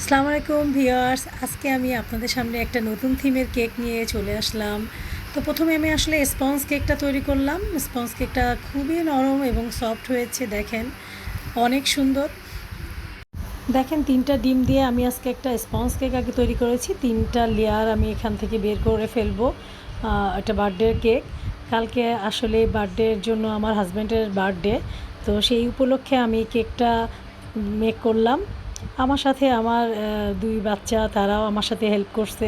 আসসালামু আলাইকুম ভিউয়ার্স, আজকে আমি আপনাদের সামনে একটা নতুন থিমের কেক নিয়ে চলে আসলাম। তো প্রথমে আমি আসলে স্পঞ্জ কেকটা তৈরি করলাম। স্পঞ্জ কেকটা খুবই নরম এবং সফট হয়েছে, দেখেন অনেক সুন্দর। দেখেন 3টা ডিম দিয়ে আমি আজকে একটা স্পঞ্জ কেক আগে তৈরি করেছি। 3টা লেয়ার আমি এখান থেকে বের করে ফেলবো। একটা বার্থডের কেক, কালকে আসলে বার্থডের জন্য আমার হাজব্যান্ডের বার্থডে, তো সেই উপলক্ষে আমি কেকটা মেক করলাম। আমার সাথে আমার 2 বাচ্চা, তারাও আমার সাথে হেল্প করছে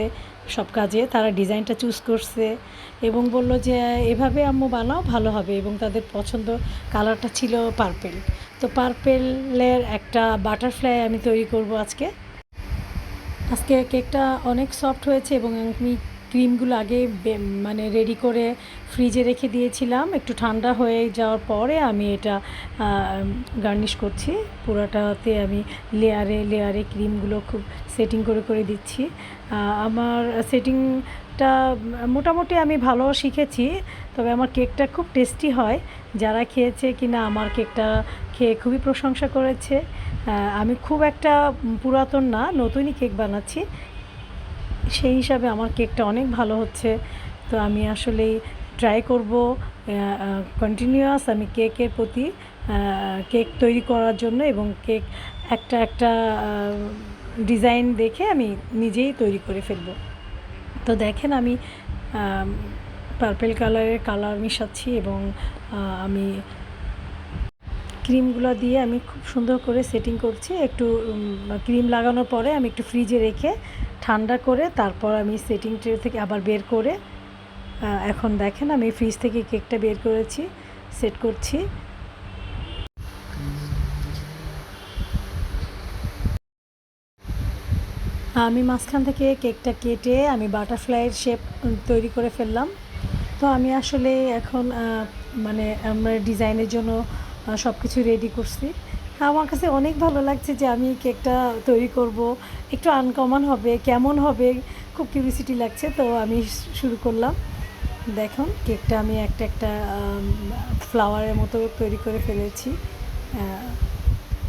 সব কাজে। তারা ডিজাইনটা চুজ করছে এবং বলল যে এভাবে আম্মু বানাও, ভালো হবে, এবং তাদের পছন্দ কালারটা ছিল পার্পেল। তো পার্পেলের একটা বাটারফ্লাই আমি তৈরি করব আজকে। আজকে কেকটা অনেক সফট হয়েছে এবং আমি ক্রিমগুলো আগে মানে রেডি করে ফ্রিজে রেখে দিয়েছিলাম। একটু ঠান্ডা হয়ে যাওয়ার পরে আমি এটা গার্নিশ করছি। পুরোটাতে আমি লেয়ারে লেয়ারে ক্রিমগুলো খুব সেটিং করে করে দিচ্ছি। আমার সেটিংটা মোটামুটি আমি ভালো শিখেছি, তবে আমার কেকটা খুব টেস্টি হয়। যারা খেয়েছে কিনা আমার কেকটা খেয়ে খুবই প্রশংসা করেছে। আমি খুব একটা পুরাতন না, নতুনই কেক বানাচ্ছি, সেই হিসাবে আমার কেকটা অনেক ভালো হচ্ছে। তো আমি আসলেই ট্রাই করব কন্টিনিউয়াস আমি কেকের প্রতি কেক তৈরি করার জন্য, এবং কেক একটা একটা ডিজাইন দেখে আমি নিজেই তৈরি করে ফেলব। তো দেখেন আমি পার্পেল কালারের কালার মিশাচ্ছি এবং আমি ক্রিমগুলো দিয়ে আমি খুব সুন্দর করে সেটিং করছি। একটু ক্রিম লাগানোর পরে আমি একটু ফ্রিজে রেখে ঠান্ডা করে তারপর আমি সেটিং ট্রে থেকে আবার বের করে এখন দেখেন আমি ফ্রিজ থেকে কেকটা বের করেছি, সেট করছি। আমি মাঝখান থেকে কেকটা কেটে আমি বাটারফ্লাইয়ের শেপ তৈরি করে ফেললাম। তো আমি আসলে এখন মানে আমার ডিজাইনের জন্য সব কিছু রেডি করছি। আমার কাছে অনেক ভালো লাগছে যে আমি কেকটা তৈরি করব, একটু আনকমন হবে, কেমন হবে খুব কিউরিওসিটি লাগছে। তো আমি শুরু করলাম। দেখুন কেকটা আমি একটা একটা ফ্লাওয়ারের মতো তৈরি করে ফেলেছি।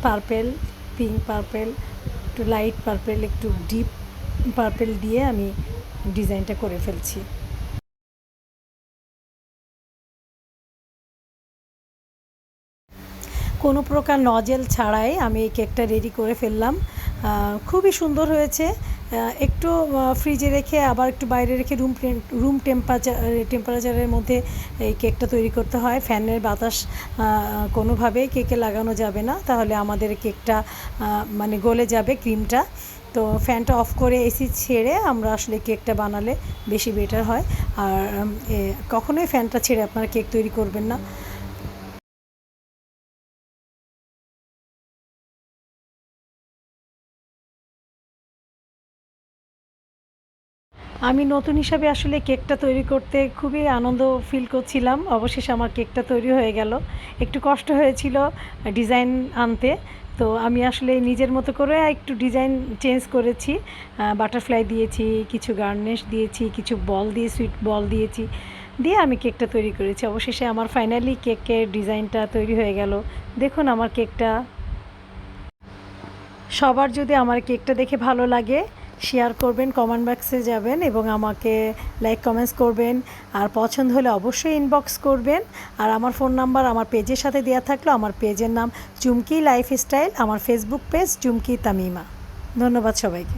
পার্পেল, পিঙ্ক পার্পেল, একটু লাইট পার্পেল, একটু ডিপ পার্পেল দিয়ে আমি ডিজাইনটা করে ফেলছি। কোনো প্রকার নজেল ছাড়াই আমি এই কেকটা রেডি করে ফেললাম। খুবই সুন্দর হয়েছে। একটু ফ্রিজে রেখে আবার একটু বাইরে রেখে রুম টেম্পারেচারের মধ্যে এই কেকটা তৈরি করতে হয়। ফ্যানের বাতাস কোনোভাবেই কেকে লাগানো যাবে না, তাহলে আমাদের কেকটা মানে গলে যাবে ক্রিমটা। তো ফ্যানটা অফ করে এসি ছেড়ে আমরা আসলে কেকটা বানালে বেশি বেটার হয়। আর কখনোই ফ্যানটা ছেড়ে আপনারা কেক তৈরি করবেন না। আমি নতুন হিসাবে আসলে কেকটা তৈরি করতে খুবই আনন্দ ফিল করছিলাম। অবশেষে আমার কেকটা তৈরি হয়ে গেল। একটু কষ্ট হয়েছিল ডিজাইন আনতে। তো আমি আসলে নিজের মতো করে একটু ডিজাইন চেঞ্জ করেছি। বাটারফ্লাই দিয়েছি, কিছু গার্নিশ দিয়েছি, কিছু বল দিয়ে সুইট বল দিয়েছি, দিয়ে আমি কেকটা তৈরি করেছি। অবশেষে আমার ফাইনালি কেকের ডিজাইনটা তৈরি হয়ে গেল। দেখুন আমার কেকটা। সবার যদি আমার কেকটা দেখে ভালো লাগে, শেয়ার করবেন, কমেন্ট বক্সে যাবেন এবং আমাকে লাইক কমেন্টস করবেন। আর পছন্দ হলে অবশ্যই ইনবক্স করবেন। আর আমার ফোন নাম্বার আমার পেজের সাথে দেওয়া থাকলো। আমার পেজের নাম চুমকি লাইফস্টাইল, আমার ফেসবুক পেজ চুমকি তামিমা। ধন্যবাদ সবাইকে।